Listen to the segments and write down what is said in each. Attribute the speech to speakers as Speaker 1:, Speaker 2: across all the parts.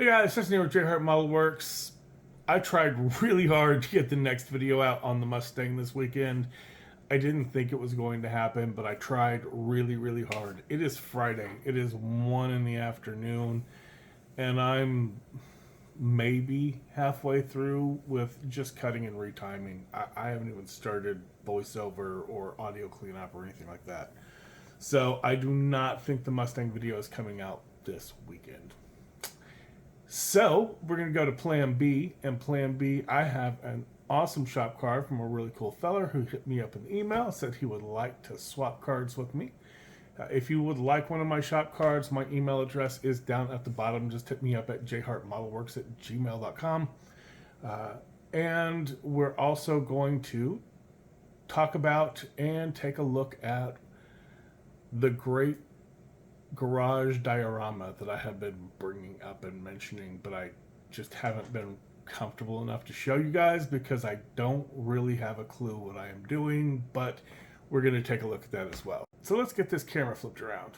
Speaker 1: guys, it's here with JHart Modelworks. I tried really hard to get the next video out on the Mustang this weekend. I didn't think it was going to happen, but I tried really hard. It is Friday. It is 1 in the afternoon, and I'm maybe halfway through with just cutting and retiming. I haven't even started voiceover or audio cleanup or anything like that. So I do not think the Mustang video is coming out this weekend. So we're going to go to Plan B, and Plan B, I have an awesome shop card from a really cool feller who hit me up in the email, said he would like to swap cards with me. If you would like one of my shop cards, my email address is down at the bottom. Just hit me up at jhartmodelworks@gmail.com. And we're also going to talk about and take a look at the great Garage Diorama that I have been bringing up and mentioning, but I just haven't been comfortable enough to show you guys because I don't really have a clue what I am doing, but we're going to take a look at that as well. So let's get this camera flipped around.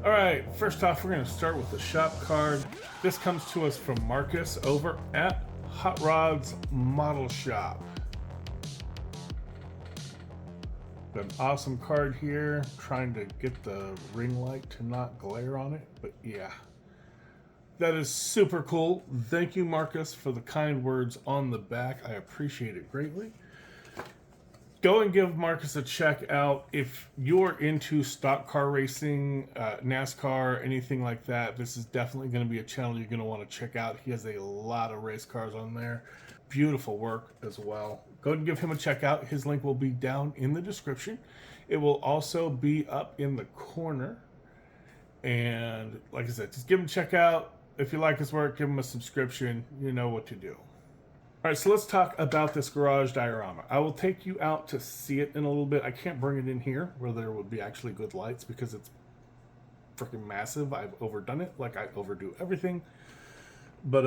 Speaker 1: Alright, first off, we're going to start with the shop card. This comes to us from Marcus over at HotRodz Model Shop. Got an awesome card here. Trying to get the ring light to not glare on it, but yeah. That is super cool. Thank you, Marcus, for the kind words on the back. I appreciate it greatly. Go and give Marcus a check out if you're into stock car racing, NASCAR, anything like that. This is definitely going to be a channel you're going to want to check out. He has a lot of race cars on there. Beautiful work as well. Go and give him a check out. His link will be down in the description. It will also be up in the corner. And like I said, just give him a check out. If you like his work, give him a subscription. You know what to do. All right, so let's talk about this Garage Diorama. I will take you out to see it in a little bit. I can't bring it in here where there would be actually good lights because it's freaking massive. I've overdone it like I overdo everything. But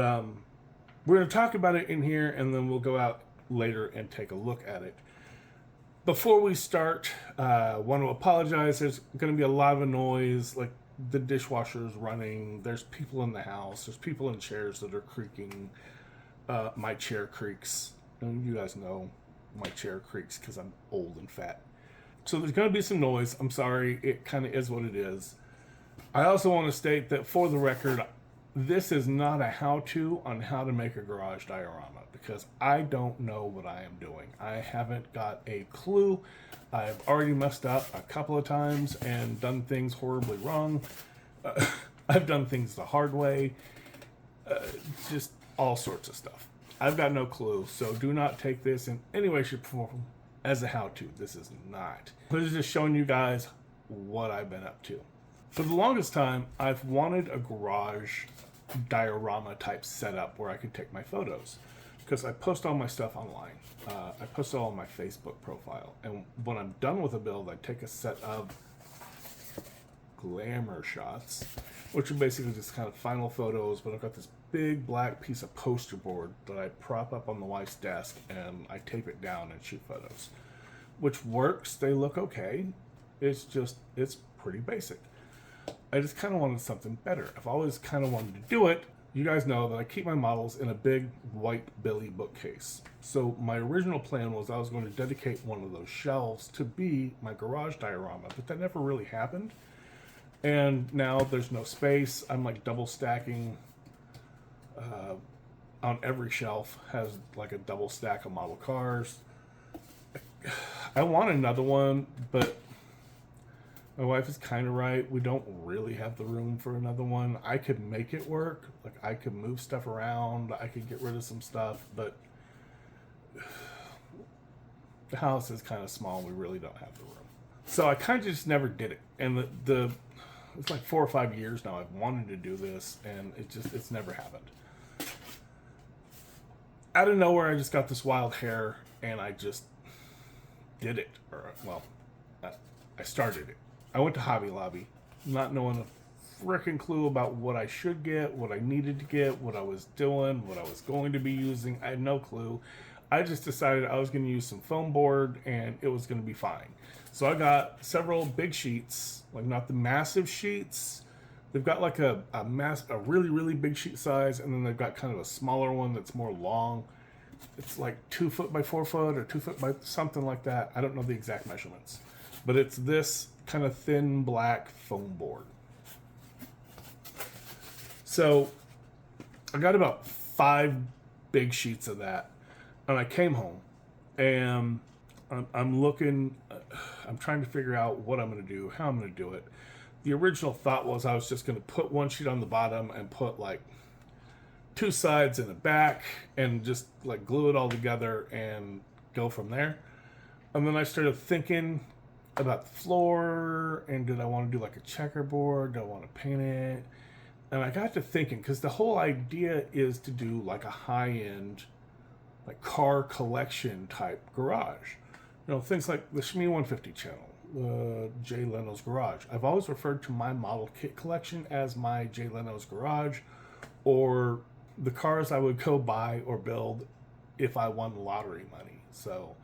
Speaker 1: we're going to talk about it in here, and then we'll go out later and take a look at it. Before we start, I want to apologize. There's going to be a lot of noise, like the dishwasher is running. There's people in the house. There's people in chairs that are creaking. My chair creaks. And you guys know my chair creaks because I'm old and fat. So there's going to be some noise. I'm sorry. It kind of is what it is. I also want to state that for the record, this is not a how-to on how to make a garage diorama because I don't know what I am doing. I haven't got a clue. I've already messed up a couple of times and done things horribly wrong. I've done things the hard way. Just all sorts of stuff. I've got no clue, so do not take this in any way, shape, or form as a how-to. This is not. This is just showing you guys what I've been up to. For the longest time, I've wanted a garage diorama type setup where I could take my photos because I post all my stuff online. I post it all on my Facebook profile, and when I'm done with a build, I take a set of glamour shots, which are basically just kind of final photos, but I've got this big black piece of poster board that I prop up on the wife's desk and I tape it down and shoot photos, which works. They look okay. It's pretty basic. I just kind of wanted something better. I've always kind of wanted to do it. You guys know that I keep my models in a big white Billy bookcase. So my original plan was I was going to dedicate one of those shelves to be my garage diorama, but that never really happened. And now there's no space. I'm like double stacking on every shelf, has like a double stack of model cars. I want another one, but my wife is kind of right. We don't really have the room for another one. I could make it work. Like I could move stuff around. I could get rid of some stuff, but the house is kind of small. We really don't have the room. So I kind of just never did it. And it's like 4 or 5 years now I've wanted to do this, and it's never happened. Out of nowhere, I just got this wild hair, and I just did it. I started it. I went to Hobby Lobby, not knowing a freaking clue about what I should get, what I needed to get, what I was doing, what I was going to be using. I had no clue. I just decided I was going to use some foam board and it was going to be fine. So I got several big sheets, like not the massive sheets. They've got like a really, really big sheet size, and then they've got kind of a smaller one that's more long. It's like 2 foot by 4 foot or 2 foot by something like that. I don't know the exact measurements, but it's this kind of thin black foam board. So I got about 5 big sheets of that, and I came home and I'm looking, I'm trying to figure out what I'm going to do, how I'm going to do it. The original thought was I was just going to put one sheet on the bottom and put like 2 sides and a back and just like glue it all together and go from there. And then I started thinking about the floor, and did I want to do like a checkerboard? Do I want to paint it? And I got to thinking, because the whole idea is to do like a high-end like car collection type garage. You know, things like the Shmi 150 channel, Jay Leno's Garage. I've always referred to my model kit collection as my Jay Leno's Garage, or the cars I would go buy or build if I won lottery money. So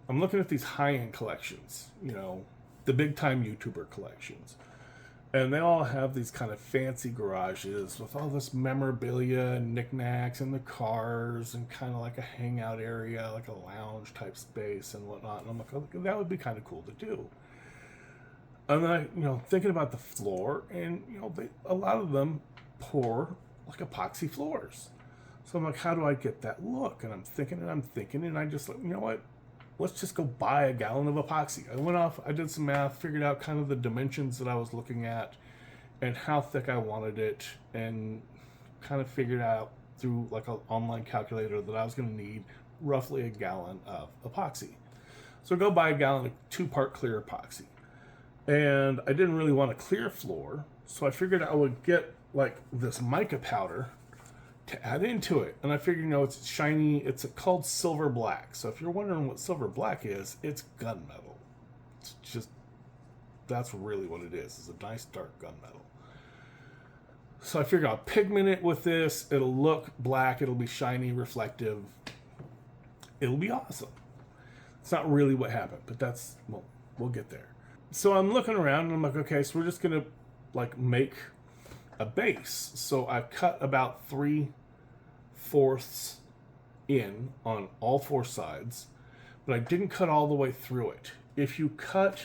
Speaker 1: I'm looking at these high-end collections, you know, the big-time YouTuber collections. And they all have these kind of fancy garages with all this memorabilia and knickknacks and the cars and kind of like a hangout area, like a lounge type space and whatnot. And I'm like, oh, that would be kind of cool to do. And then I, you know, thinking about the floor, and, you know, a lot of them pour like epoxy floors. So I'm like, how do I get that look? And I'm thinking, and I just like, you know what? Let's just go buy a gallon of epoxy. I went off, I did some math, figured out kind of the dimensions that I was looking at and how thick I wanted it, and kind of figured out through like an online calculator that I was going to need roughly a gallon of epoxy. So go buy a gallon of 2-part clear epoxy. And I didn't really want a clear floor, so I figured I would get like this mica powder to add into it. And I figured, you know, it's shiny, it's called silver black. So if you're wondering what silver black is, it's gunmetal. It's just, that's really what it is. It's a nice dark gunmetal. So I figured I'll pigment it with this. It'll look black, it'll be shiny, reflective. It'll be awesome. It's not really what happened, but that's, well, we'll get there. So I'm looking around and I'm like, okay, so we're just gonna like make a base. So I cut about 3/4 in on all 4 sides, but I didn't cut all the way through it. If you cut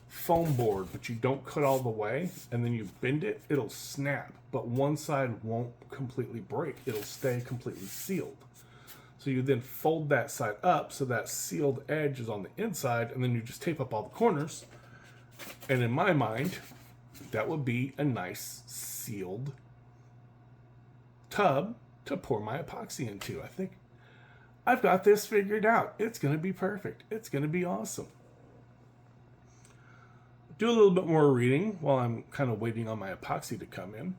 Speaker 1: foam board, but you don't cut all the way, and then you bend it, it'll snap, but one side won't completely break. It'll stay completely sealed. So you then fold that side up so that sealed edge is on the inside, and then you just tape up all the corners. And in my mind, that would be a nice sealed tub to pour my epoxy into. I think I've got this figured out. It's going to be perfect. It's going to be awesome. Do a little bit more reading while I'm kind of waiting on my epoxy to come in.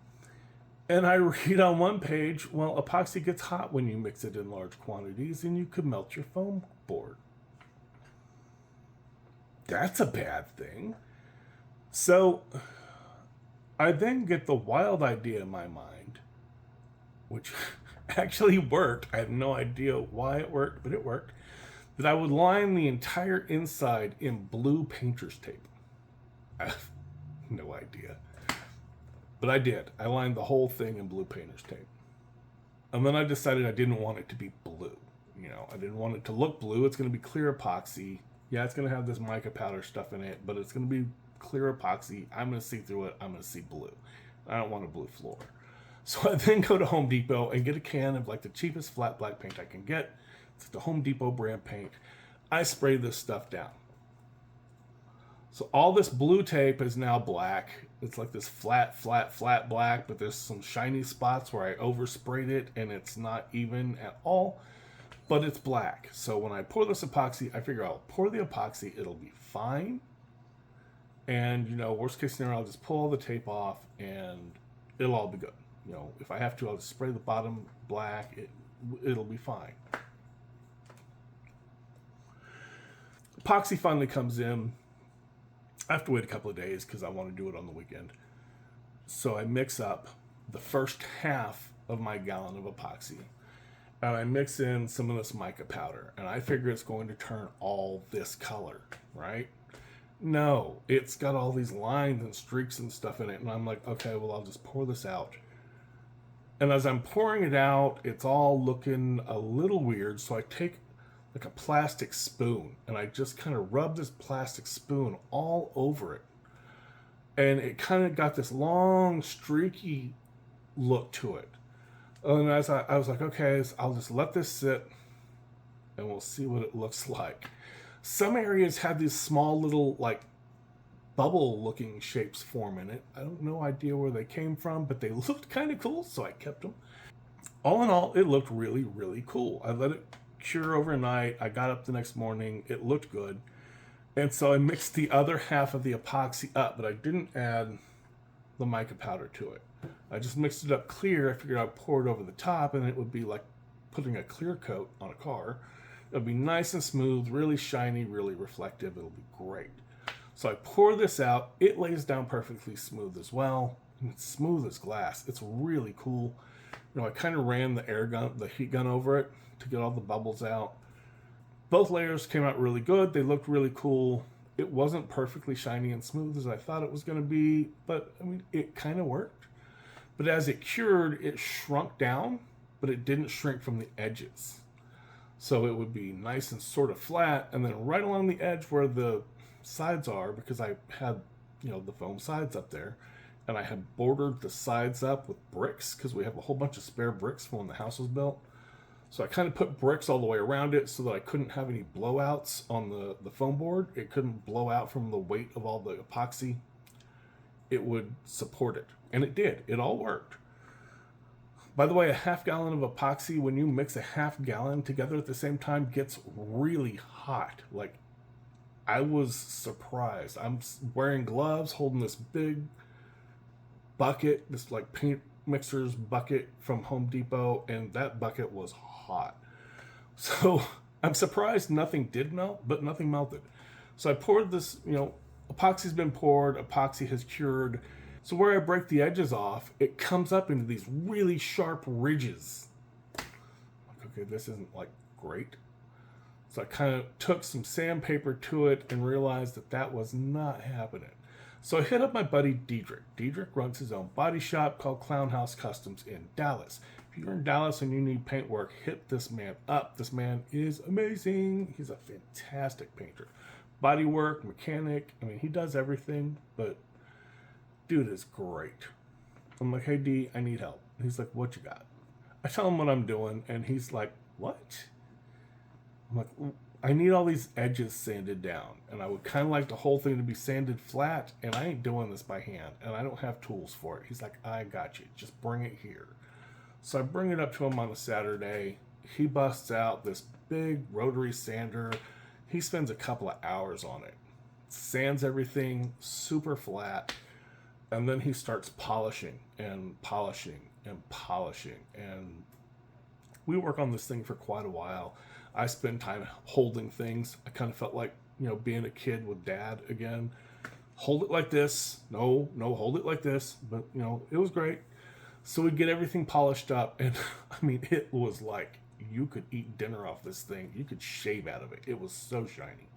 Speaker 1: And I read on one page, well, epoxy gets hot when you mix it in large quantities and you could melt your foam board. That's a bad thing. So I then get the wild idea in my mind, which actually worked. I have no idea why it worked, but it worked, that I would line the entire inside in blue painter's tape. I have no idea. But I did. I lined the whole thing in blue painter's tape. And then I decided I didn't want it to be blue. You know, I didn't want it to look blue. It's going to be clear epoxy. Yeah, it's going to have this mica powder stuff in it, but it's going to be clear epoxy. I'm going to see through it. I'm going to see blue. I don't want a blue floor. So I then go to Home Depot and get a can of like the cheapest flat black paint I can get. It's the Home Depot brand paint. I spray this stuff down. So all this blue tape is now black. It's like this flat black, but there's some shiny spots where I oversprayed it and it's not even at all, but it's black. So when I pour this epoxy, I figure I'll pour the epoxy, it'll be fine. And, you know, worst case scenario, I'll just pull all the tape off and it'll all be good. You know, if I have to, I'll just spray the bottom black. It'll be fine. Epoxy finally comes in. I have to wait a couple of days because I want to do it on the weekend. So I mix up the first half of my gallon of epoxy, and I mix in some of this mica powder, and I figure it's going to turn all this color, right? No, it's got all these lines and streaks and stuff in it, and I'm like, okay, well, I'll just pour this out. And as I'm pouring it out, it's all looking a little weird, so I take like a plastic spoon, and I just kind of rub this plastic spoon all over it. And it kind of got this long, streaky look to it. And as I was like, okay, I'll just let this sit, and we'll see what it looks like. Some areas had these small little, like, bubble-looking shapes form in it. I don't no idea where they came from, but they looked kind of cool, so I kept them. All in all, it looked really, really cool. I let it cure overnight. I got up the next morning. It looked good. And so I mixed the other half of the epoxy up, but I didn't add the mica powder to it. I just mixed it up clear. I figured I'd pour it over the top, and it would be like putting a clear coat on a car. It'll be nice and smooth, really shiny, really reflective. It'll be great. So I pour this out. It lays down perfectly smooth as well. It's smooth as glass. It's really cool. You know, I kind of ran the heat gun over it to get all the bubbles out. Both layers came out really good. They looked really cool. It wasn't perfectly shiny and smooth as I thought it was going to be, but I mean, it kind of worked. But as it cured, it shrunk down, but it didn't shrink from the edges. So it would be nice and sort of flat, and then right along the edge where the sides are, because I had, you know, the foam sides up there, and I had bordered the sides up with bricks because we have a whole bunch of spare bricks from when the house was built. So I kind of put bricks all the way around it so that I couldn't have any blowouts on the foam board. It couldn't blow out from the weight of all the epoxy. It would support it. And it did. It all worked. By the way, a half gallon of epoxy, when you mix a half gallon together at the same time, gets really hot. Like, I was surprised. I'm wearing gloves, holding this big bucket, this like paint mixers bucket from Home Depot, and that bucket was hot. So I'm surprised nothing did melt, but nothing melted. So I poured this, you know, epoxy's been poured, epoxy has cured. So where I break the edges off, it comes up into these really sharp ridges. Like, okay, this isn't like great. So I kind of took some sandpaper to it and realized that that was not happening. So I hit up my buddy Diedrich. Diedrich runs his own body shop called Clown House Customs in Dallas. If you're in Dallas and you need paint work, hit this man up. This man is amazing. He's a fantastic painter. Body work, mechanic. I mean, he does everything, but dude is great. I'm like, hey, D, I need help. He's like, what you got? I tell him what I'm doing, and he's like, what? I'm like, I need all these edges sanded down, and I would kind of like the whole thing to be sanded flat, and I ain't doing this by hand, and I don't have tools for it. He's like, I got you. Just bring it here. So I bring it up to him on a Saturday. He busts out this big rotary sander. He spends a couple of hours on it. Sands everything super flat, and then he starts polishing and polishing and polishing, and we work on this thing for quite a while. I spend time holding things. I kind of felt like, you know, being a kid with Dad again. Hold it like this. No, hold it like this. But, you know, it was great. So we get everything polished up. And, I mean, it was like you could eat dinner off this thing. You could shave out of it. It was so shiny.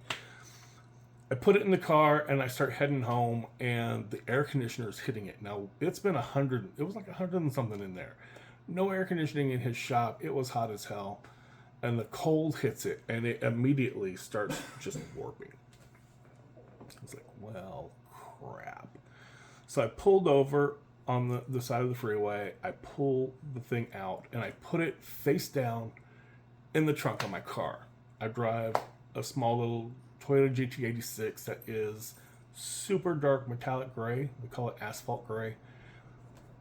Speaker 1: I put it in the car, and I start heading home, and the air conditioner is hitting it. Now, it's been 100. It was like 100 and something in there. No air conditioning in his shop. It was hot as hell. And the cold hits it, and it immediately starts just warping. It's like, well, crap. So I pulled over on the side of the freeway. I pull the thing out, and I put it face down in the trunk of my car. I drive a small little Toyota GT86 that is super dark metallic gray. We call it asphalt gray.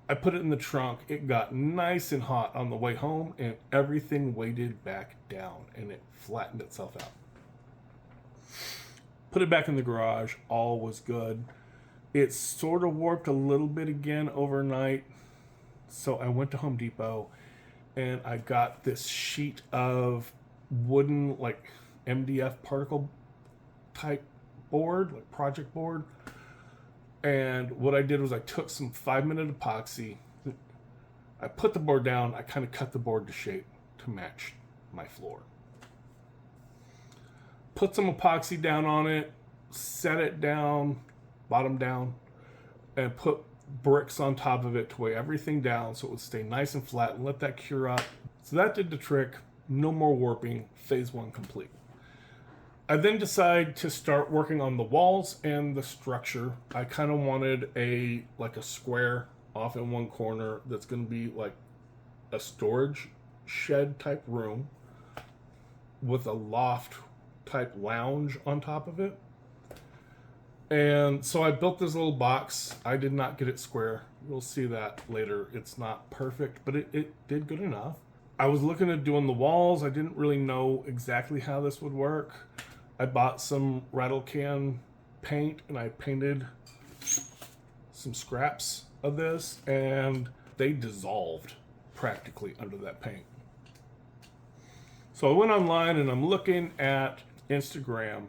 Speaker 1: I put it in the trunk. It got nice and hot on the way home, and everything weighted back down, and it flattened itself out. Put it back in the garage. All was good. It sort of warped a little bit again overnight, so I went to Home Depot, and I got this sheet of wooden, like MDF particle type board, like project board. And what I did was I took some 5-minute epoxy, I put the board down, I kind of cut the board to shape to match my floor. Put some epoxy down on it, set it down, bottom down, and put bricks on top of it to weigh everything down so it would stay nice and flat, and let that cure up. So that did the trick. No more warping. Phase 1 complete. I then decided to start working on the walls and the structure. I kind of wanted a square off in one corner that's going to be like a storage shed type room with a loft type lounge on top of it. And so I built this little box. I did not get it square. You'll see that later. It's not perfect, but it did good enough. I was looking at doing the walls. I didn't really know exactly how this would work. I bought some rattle can paint and I painted some scraps of this, and they dissolved practically under that paint. So I went online and I'm looking at Instagram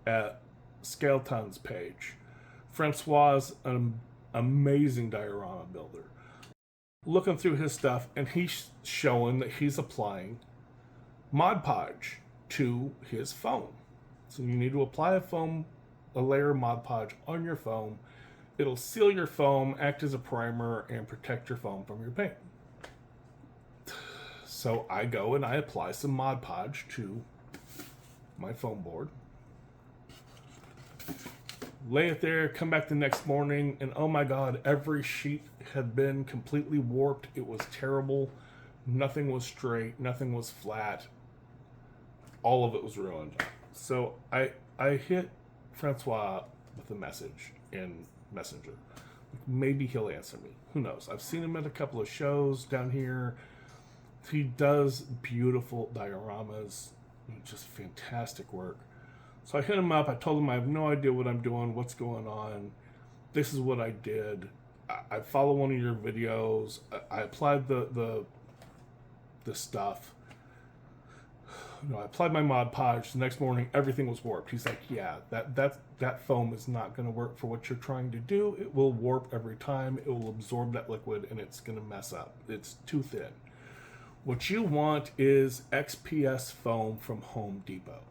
Speaker 1: at Scaleton's page. François is an amazing diorama builder. Looking through his stuff, and he's showing that he's applying Mod Podge to his foam. So you need to apply a layer of Mod Podge on your foam. It'll seal your foam, act as a primer, and protect your foam from your paint. So I go and I apply some Mod Podge to my foam board. Lay it there, come back the next morning, and oh my God, every sheet had been completely warped. It was terrible. Nothing was straight, nothing was flat. All of it was ruined. So I hit François with a message in Messenger. Maybe he'll answer me. Who knows? I've seen him at a couple of shows down here. He does beautiful dioramas. Just fantastic work. So I hit him up. I told him I have no idea what I'm doing, what's going on. This is what I did. I follow one of your videos. I applied the stuff. I applied my Mod Podge. The next morning, everything was warped. He's like, yeah, that foam is not going to work for what you're trying to do. It will warp every time. It will absorb that liquid, and it's going to mess up. It's too thin. What you want is XPS foam from Home Depot.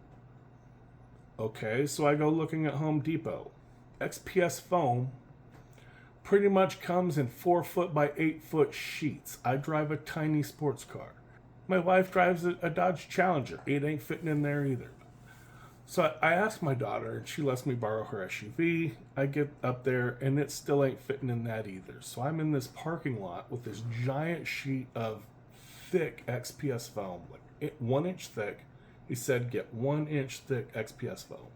Speaker 1: Okay, so I go looking at Home Depot. XPS foam pretty much comes in 4-foot by 8-foot sheets. I drive a tiny sports car. My wife drives a Dodge Challenger. It ain't fitting in there either. So I asked my daughter, and she lets me borrow her SUV. I get up there, and it still ain't fitting in that either. So I'm in this parking lot with this giant sheet of thick XPS foam, like 1 inch thick. He said, get 1 inch thick XPS foam.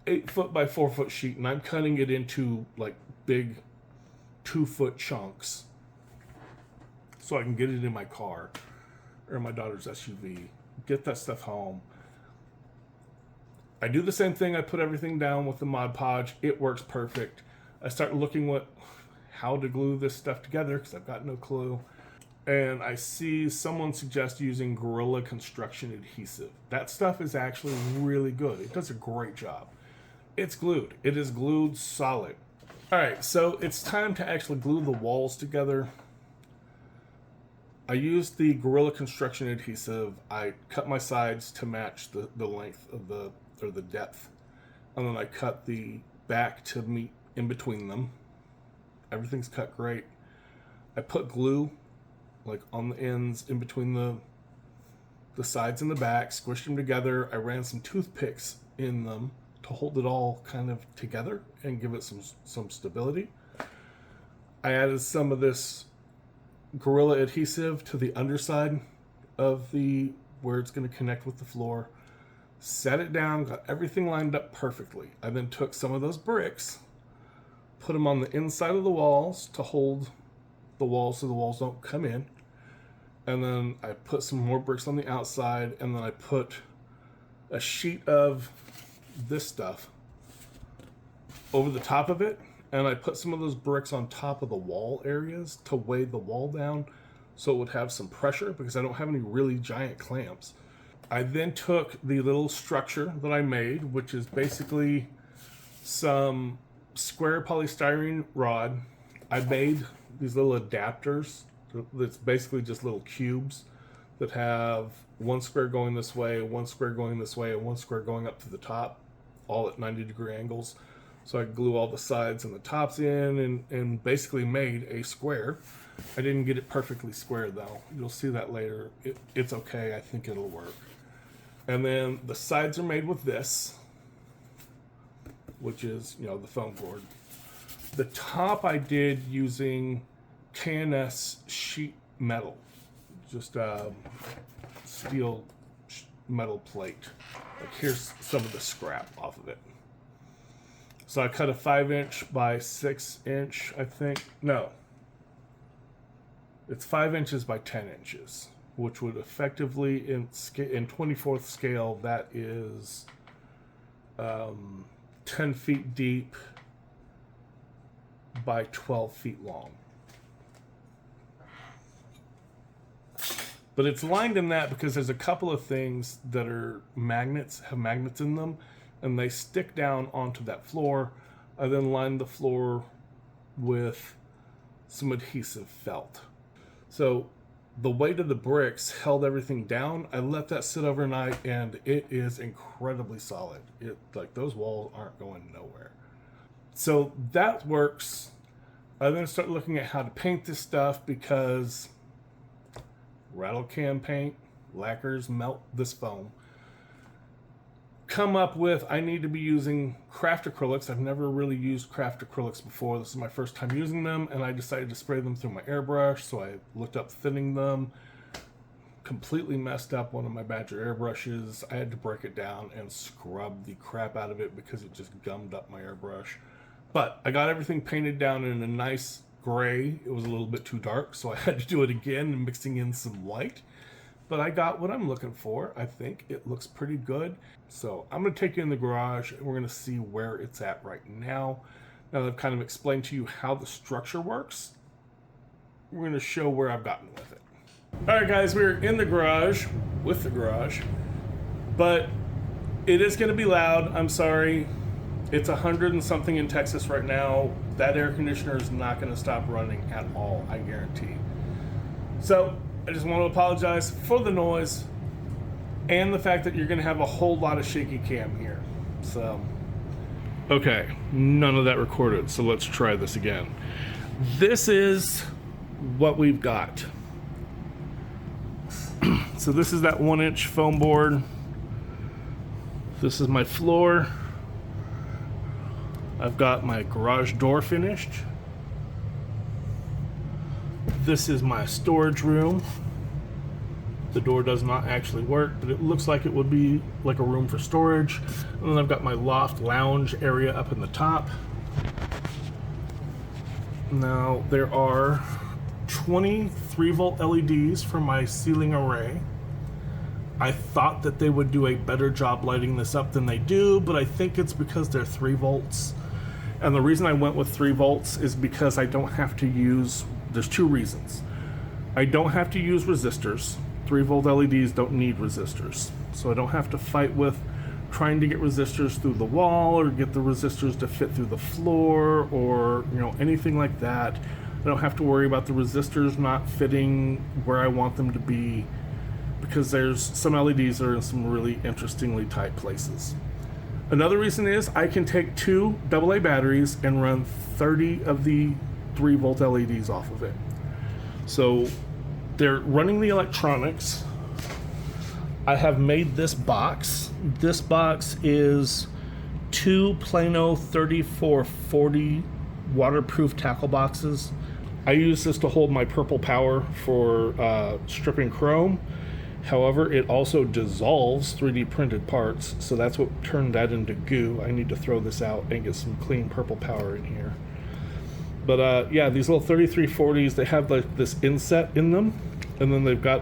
Speaker 1: 8-foot by 4-foot sheet, and I'm cutting it into like big 2-foot chunks so I can get it in my car or my daughter's SUV, get that stuff home. I do the same thing. I put everything down with the Mod Podge. It works perfect. I start looking how to glue this stuff together because I've got no clue. And I see someone suggest using Gorilla Construction Adhesive. That stuff is actually really good. It does a great job. It's glued. It is glued solid. All right, so it's time to actually glue the walls together. I used the Gorilla Construction Adhesive. I cut my sides to match the length of the depth. And then I cut the back to meet in between them. Everything's cut great. I put glue like on the ends in between the sides and the back, squished them together. I ran some toothpicks in them to hold it all kind of together and give it some stability. I added some of this Gorilla adhesive to the underside of where it's going to connect with the floor. Set it down, got everything lined up perfectly. I then took some of those bricks, put them on the inside of the walls to hold the walls so the walls don't come in. And then I put some more bricks on the outside, and then I put a sheet of this stuff over the top of it, and I put some of those bricks on top of the wall areas to weigh the wall down so it would have some pressure because I don't have any really giant clamps. I then took the little structure that I made, which is basically some square polystyrene rod. I made these little adapters. That's basically just little cubes that have one square going this way, one square going this way, and one square going up to the top, all at 90-degree angles. So I glue all the sides and the tops in and basically made a square. I didn't get it perfectly square though. You'll see that later. It's okay, I think it'll work. And then the sides are made with this, which is, you know, the foam board. The top I did using K&S sheet metal, just steel metal plate. Like here's some of the scrap off of it. So I cut a 5" by 6", I think. No, it's 5 inches by 10 inches, which would effectively in 24th scale, that is 10 feet deep by 12 feet long. But it's lined in that because there's a couple of things that are magnets, have magnets in them, and they stick down onto that floor. I then lined the floor with some adhesive felt. So the weight of the bricks held everything down. I let that sit overnight and it is incredibly solid. Like those walls aren't going nowhere. So that works. I then start looking at how to paint this stuff because rattle can paint, lacquers melt this foam. Come up with, I need to be using craft acrylics. I've never really used craft acrylics before. This is my first time using them, and I decided to spray them through my airbrush. So I looked up thinning them, completely messed up one of my Badger airbrushes. I had to break it down and scrub the crap out of it because it just gummed up my airbrush. But I got everything painted down in a nice gray. It was a little bit too dark, so I had to do it again and mixing in some white. But I got what I'm looking for. I think it looks pretty good. So I'm going to take you in the garage and we're going to see where it's at right now. Now that I've kind of explained to you how the structure works, we're going to show where I've gotten with it. All right, guys, we're in the garage with the garage, but it is going to be loud. I'm sorry. It's 100 and something in Texas right now. That air conditioner is not going to stop running at all, I guarantee. So I just want to apologize for the noise and the fact that you're going to have a whole lot of shaky cam here. So, okay, none of that recorded, so let's try this again. This is what we've got. So this is that 1" foam board. This is my floor. I've got my garage door finished. This is my storage room. The door does not actually work, but it looks like it would be like a room for storage. And then I've got my loft lounge area up in the top. Now there are 20 3-volt LEDs for my ceiling array. I thought that they would do a better job lighting this up than they do, but I think it's because they're 3 volts. And the reason I went with 3 volts is because I don't have to use, there's 2 reasons. I don't have to use resistors. 3-volt LEDs don't need resistors. So I don't have to fight with trying to get resistors through the wall or get the resistors to fit through the floor or, you know, anything like that. I don't have to worry about the resistors not fitting where I want them to be because there's some LEDs that are in some really interestingly tight places. Another reason is I can take 2 AA batteries and run 30 of the 3-volt LEDs off of it. So they're running the electronics. I have made this box. This box is 2 Plano 3440 waterproof tackle boxes. I use this to hold my purple power for stripping chrome. However, it also dissolves 3D printed parts, so that's what turned that into goo. I need to throw this out and get some clean purple power in here. But yeah, these little 3340s, they have like this inset in them, and then they've got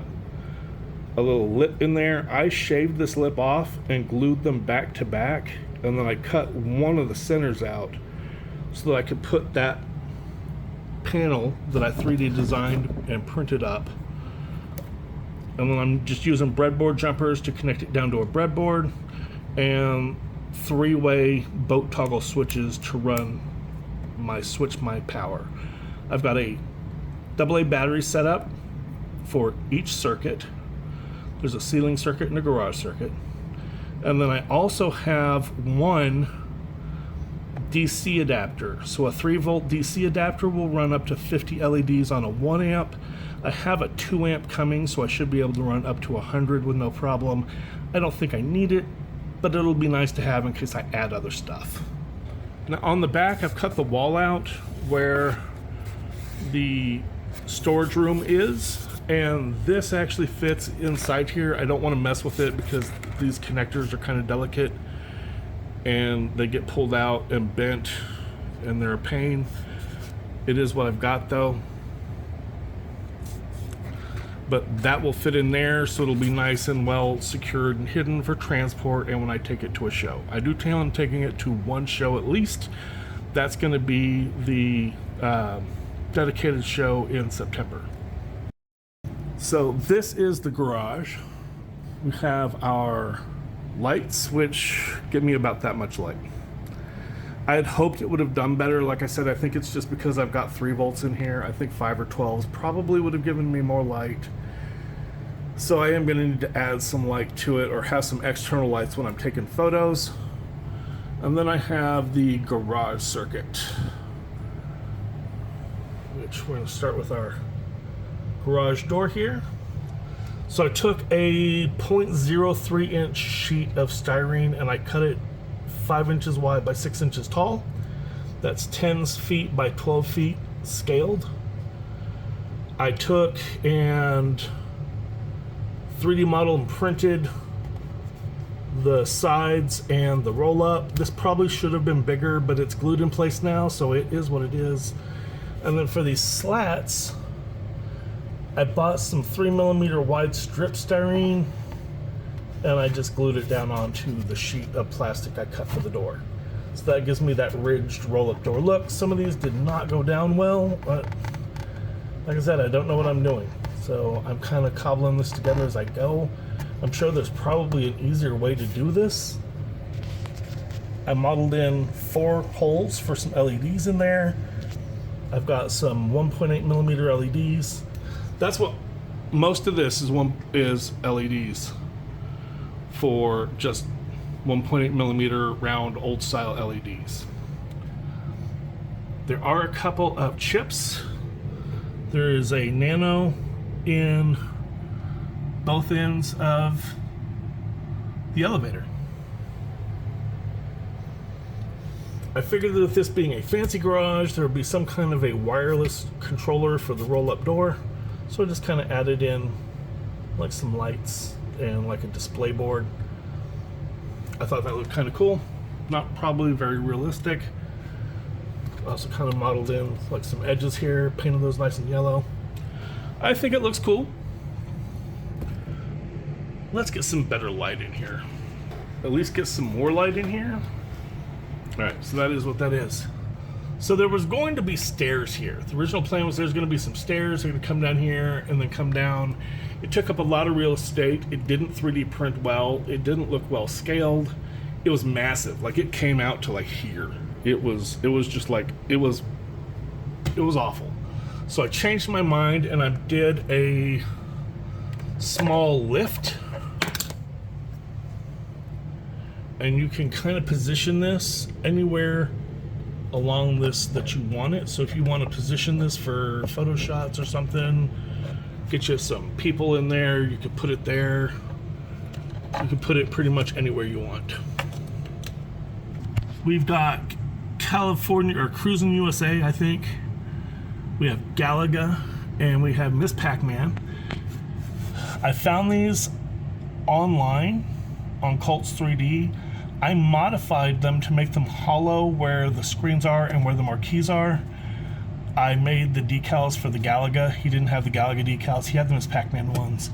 Speaker 1: a little lip in there. I shaved this lip off and glued them back to back, and then I cut one of the centers out so that I could put that panel that I 3D designed and printed up. And then I'm just using breadboard jumpers to connect it down to a breadboard and 3-way boat toggle switches to run switch my power. I've got a AA battery set up for each circuit. There's a ceiling circuit and a garage circuit. And then I also have one DC adapter. So a 3-volt DC adapter will run up to 50 LEDs on a 1 amp. I have a 2 amp coming, so I should be able to run up to 100 with no problem. I don't think I need it, but it'll be nice to have in case I add other stuff. Now on the back, I've cut the wall out where the storage room is, and this actually fits inside here. I don't want to mess with it because these connectors are kind of delicate and they get pulled out and bent and they're a pain. It is what I've got though. But that will fit in there, so it'll be nice and well secured and hidden for transport and when I take it to a show. I do plan on taking it to one show at least. That's going to be the dedicated show in September. So this is the garage. We have our lights, which give me about that much light. I had hoped it would have done better. Like I said, I think it's just because I've got 3 volts in here. I think 5 or 12s probably would have given me more light. So I am going to need to add some light to it or have some external lights when I'm taking photos. And then I have the garage circuit, which we're going to start with our garage door here. So I took a 0.03 inch sheet of styrene and I cut it 5 inches wide by 6 inches tall. That's 10 feet by 12 feet scaled. I took and 3D modeled and printed the sides and the roll up. This probably should have been bigger, but it's glued in place now, so it is what it is. And then for these slats, I bought some 3mm wide strip styrene and I just glued it down onto the sheet of plastic I cut for the door. So that gives me that ridged roll-up door look. Some of these did not go down well, but like I said, I don't know what I'm doing. So I'm kind of cobbling this together as I go. I'm sure there's probably an easier way to do this. I modeled in 4 holes for some LEDs in there. I've got some 1.8mm LEDs. That's what most of this is LEDs for, just 1.8mm round old style LEDs. There are a couple of chips. There is a nano in both ends of the elevator. I figured that with this being a fancy garage, there would be some kind of a wireless controller for the roll-up door. So I just kind of added in like some lights and like a display board. I thought that looked kind of cool. Not probably very realistic. Also kind of modeled in like some edges here, painted those nice and yellow. I think it looks cool. Let's get some better light in here. At least get some more light in here. All right, so that is what that is. So there was going to be stairs here. The original plan was there's going to be some stairs. They're going to come down here and then come down. It took up a lot of real estate. It didn't 3D print well. It didn't look well scaled. It was massive. Like it came out to like here. It was just like, it was awful. So I changed my mind and I did a small lift. And you can kind of position this anywhere along this that you want it. So if you want to position this for photo shots or something, get you some people in there, you could put it there. You can put it pretty much anywhere you want. We've got California, or Cruising USA, I think. We have Gaahleri, and we have Miss Pac-Man. I found these online on Cults 3D. I modified them to make them hollow where the screens are and where the marquees are. I made the decals for the Gaahleri. He didn't have the Gaahleri decals. He had the Miss Pac-Man ones.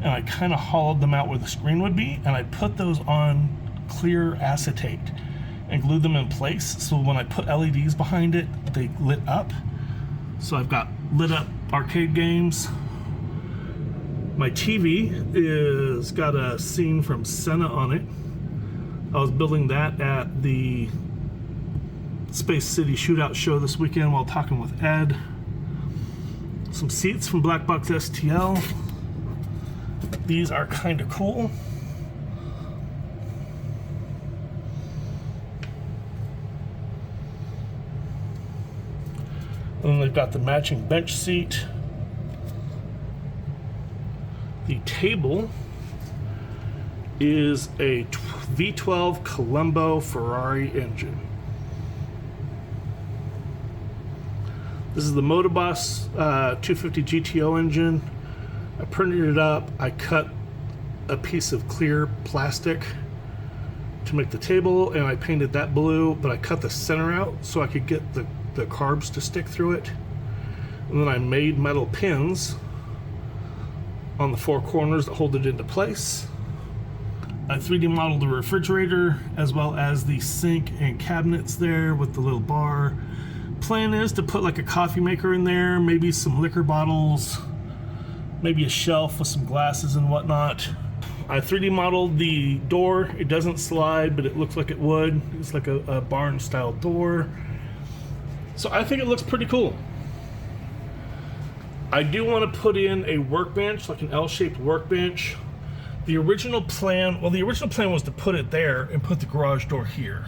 Speaker 1: And I kind of hollowed them out where the screen would be, and I put those on clear acetate and glued them in place, so when I put LEDs behind it, they lit up. So I've got lit up arcade games. My TV is got a scene from Senna on it. I was building that at the Space City Shootout show this weekend while talking with Ed. Some seats from Black Box STL. These are kind of cool. And then they've got the matching bench seat. The table is a V12 Colombo Ferrari engine. This is the Motoboss 250 GTO engine. I printed it up. I cut a piece of clear plastic to make the table, and I painted that blue, but I cut the center out so I could get the carbs to stick through it. And then I made metal pins on the four corners that hold it into place. I 3D modeled the refrigerator as well as the sink and cabinets there with the little bar. Plan is to put like a coffee maker in there, maybe some liquor bottles, maybe a shelf with some glasses and whatnot. I 3D modeled the door. It doesn't slide, but it looks like it would. It's like a barn style door. So I think it looks pretty cool. I do want to put in a workbench, like an L-shaped workbench. The original plan was to put it there and put the garage door here.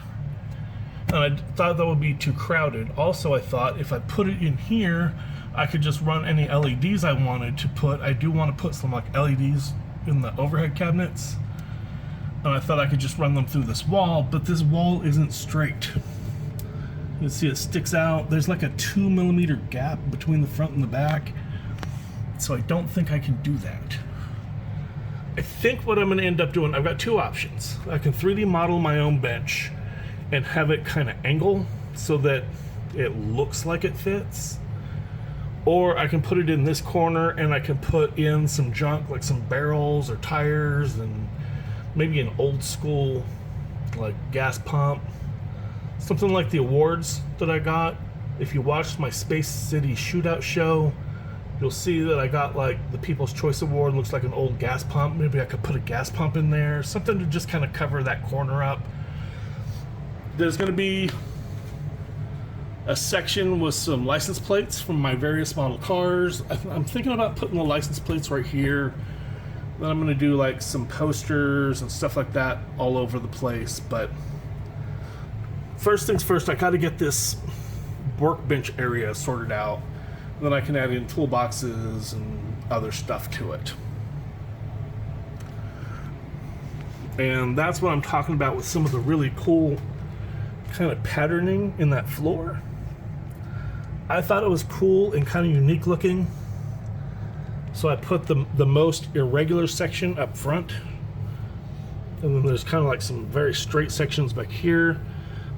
Speaker 1: And I thought that would be too crowded. Also, I thought if I put it in here, I could just run any LEDs I wanted to put. I do want to put some like LEDs in the overhead cabinets. And I thought I could just run them through this wall, but this wall isn't straight. You can see it sticks out. There's like a 2mm gap between the front and the back. So I don't think I can do that. I think what I'm going to end up doing, I've got two options. I can 3D model my own bench and have it kind of angle so that it looks like it fits. Or I can put it in this corner and I can put in some junk like some barrels or tires and maybe an old school like gas pump. Something like the awards that I got. If you watched my Space City Shootout show, you'll see that I got like the People's Choice Award. Looks like an old gas pump. Maybe I could put a gas pump in there. Something to just kind of cover that corner up. There's going to be a section with some license plates from my various model cars. I'm thinking about putting the license plates right here. Then I'm going to do like some posters and stuff like that all over the place. But first things first, I got to get this workbench area sorted out. Then I can add in toolboxes and other stuff to it. And that's what I'm talking about with some of the really cool kind of patterning in that floor. I thought it was cool and kind of unique looking. So I put the most irregular section up front. And then there's kind of like some very straight sections back here.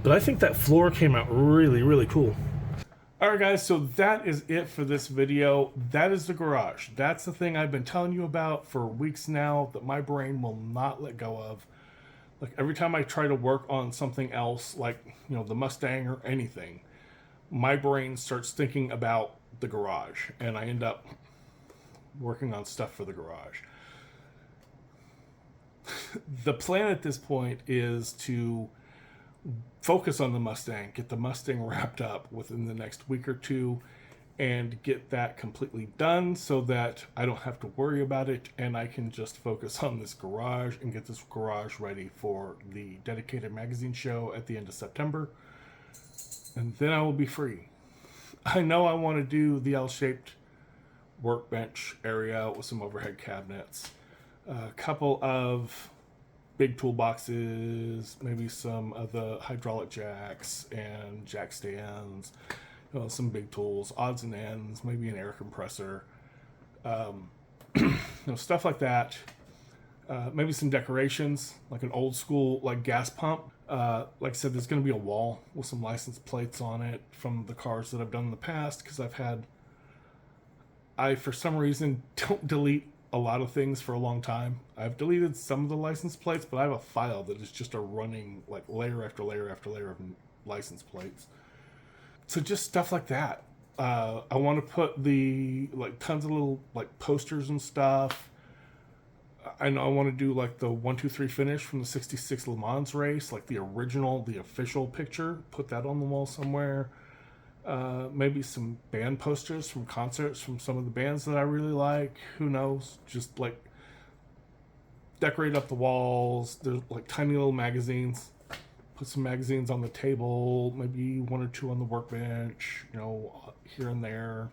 Speaker 1: But I think that floor came out really, really cool. Alright guys, so that is it for this video. That is the garage. That's the thing I've been telling you about for weeks now that my brain will not let go of. Like every time I try to work on something else, like, you know, the Mustang or anything, my brain starts thinking about the garage and I end up working on stuff for the garage. The plan at this point is to focus on the Mustang, get the Mustang wrapped up within the next week or two, and get that completely done so that I don't have to worry about it and I can just focus on this garage and get this garage ready for the dedicated magazine show at the end of September. And then I will be free. I know I want to do the L-shaped workbench area with some overhead cabinets, a couple of big toolboxes, maybe some of the hydraulic jacks and jack stands, you know, some big tools, odds and ends, maybe an air compressor, you know, stuff like that. Maybe some decorations, like an old school like gas pump. Like I said, there's going to be a wall with some license plates on it from the cars that I've done in the past, because I for some reason don't delete a lot of things for a long time. I've deleted some of the license plates, but I have a file that is just a running like layer after layer after layer of license plates. So just stuff like that. I want to put the like tons of little like posters and stuff. I know I want to do like the 1, 2, 3 finish from the 66 Le Mans race, like the original, the official picture. Put that on the wall somewhere. Maybe some band posters from concerts from some of the bands that I really like. Who knows? Just like decorate up the walls. There's like tiny little magazines. Put some magazines on the table. Maybe 1 or 2 on the workbench. You know, here and there.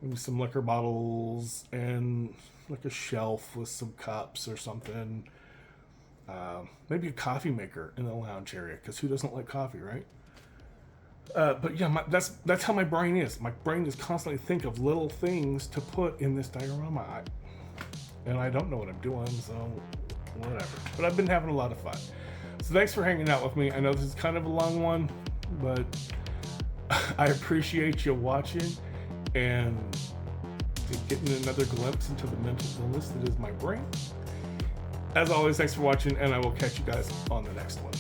Speaker 1: Maybe some liquor bottles and like a shelf with some cups or something. Maybe a coffee maker in the lounge area, because who doesn't like coffee, right? But yeah, that's how my brain is. My brain is constantly think of little things to put in this diorama. And I don't know what I'm doing, so whatever. But I've been having a lot of fun. So thanks for hanging out with me. I know this is kind of a long one, but I appreciate you watching and getting another glimpse into the mental illness that is my brain. As always, thanks for watching, and I will catch you guys on the next one.